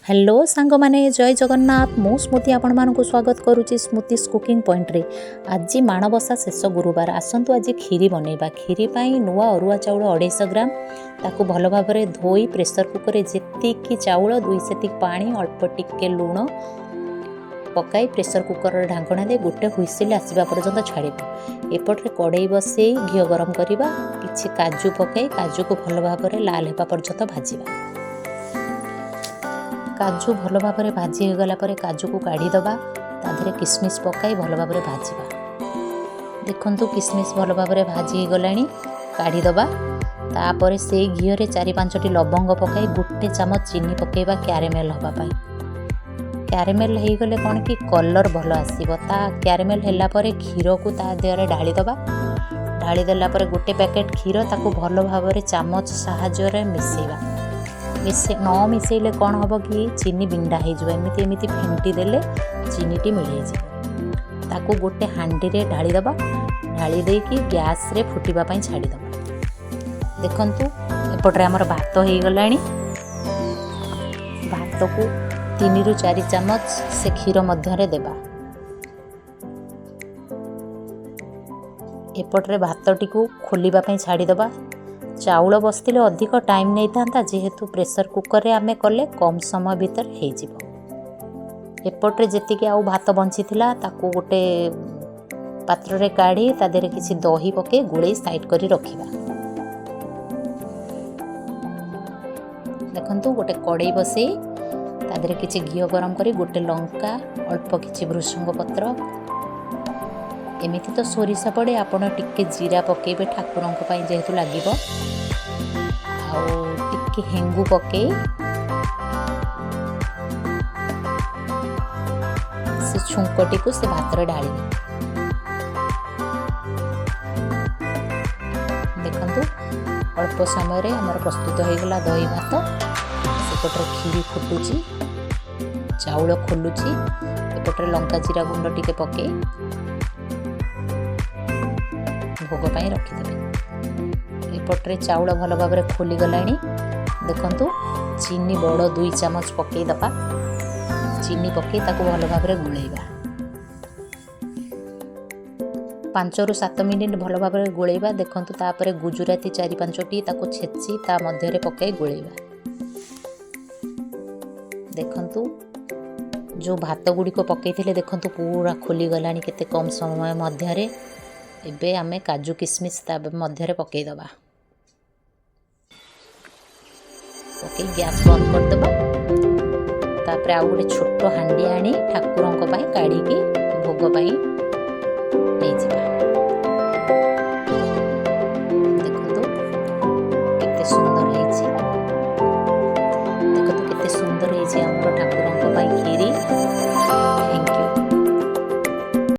Hello सांग माने जय जगन्नाथ मु स्मृति आपण मानक स्वागत करुच्ची स्मृतिस कुकिंग पॉइंट रे। आज माणबसा शेष गुरुवार आसतु आज खीरी बनैबा। खीरी पाई नुआ अरुआ चाउल 250 ग्राम ताकू भल भाव में धोई प्रेसर कुकर रे जेतिकी चाउल 2 सेतिक पानी अल्प टिके लूण पकाई प्रेसर कुकर ढांकणा दे गोटे हुइसिल आसवा पर्यंत छाड़ब। एपटे कड़ई बसई घी गरम करवा किछि काजू पकाई काजू को भल भाव में लाल हेबा पर्यंत भाजिबा। काजू भल भाव में भाजी हो गला परे काजू को काढ़ीदबा ताधरे किसमिस पकाई भल भाव में भाजवा। देखंतु किसमिस भल भाव में भाजी हो गलानी काढ़ीदबा। तापर से घी रे 4-5टी लवंग पकाई गोटे चामच चीनी पकेबा क्यारेमेल हवा पाई। क्यारेमेल हो गले कौन कि कलर भल आसीबो। ता क्यारेमेल हैला परे क्षीर को ता देहरे ढाली दबा। ढाली देला परे गोटे पैकेट क्षीर ताकू भल भाव में चामच साहाय्य रे मिसेबा। न मिसेले कौन हम कि चीनी बिंडा होमती एमती फेंटी देले चीनीटी मिल ताकू गोटे हांडी रे ढाली दबा। ढाली देकी गैस रे फुटिबा पई छाड़ी दबा। देखंतु एपटरे हमर भात हो गलानी। भात को 3 ରୁ 4 चामच से क्षीर मध्य रे देबा। एपटरे भातटी को खोलिबा पई छाड़ी दबा। चाउल बसतिले अधिक टाइम नहीं था जेहेतु प्रेसर कुकर रे आमे कले कम समय भीतर हो जिवो। एपटरे जेतिके आउ भात बंची थिला ताकू गोटे पात्र रे काढ़ी ता देरे किछि दही पके गुळेई साइड करी रखिबा। देखंतु गोटे कड़ई बसई ता देरे किछि घी गरम करी गोटे लंका अल्प किछि भृषंग पत्र एमिति तो सोरिष पड़े आपण टिके जीरा पकेबे ठाकुरंक पई जेहेतु लागिबो। आउ टिके हेंगु पके से छुंकटी को से भात रे ढाली देखंतु अल्प समय रे हमर प्रस्तुत हो गला दही भात। सेपटर खीरी फुटुची चाउल खोलुची एपटर लंका जीरा गुंड टिके पके भोग पाई रखिदेवे। एपटे चाउल भल भाव में खोली गलानी। देखंतु चीनी बड़ 2 चामच पकई दबा। चीनी पकई ताको भल भाव में गुळेबा। 5 ରୁ 7 मिनिट भल भाव में गुळेबा। देखंतु तापरे गुजराती 4-5टी ताको छेची ता मध्य रे पकई गुळेबा। देखंतु जो भात गुडी को पकई थिले देखंतु पूरा खोली गलानी केते कम समय मध्य रे। एबे आमे काजू किसमिस ता मध्य रे पकई दबा। पकई गैस बंद कर दबा। तापरे आ गोटे छोटो हांडी आनी ठाकुरंक पई काढी की भोग पई नै जिबा। देखंतु केते सुंदर हेछि। देखंतु केते सुंदर हेछि हमर ठाकुर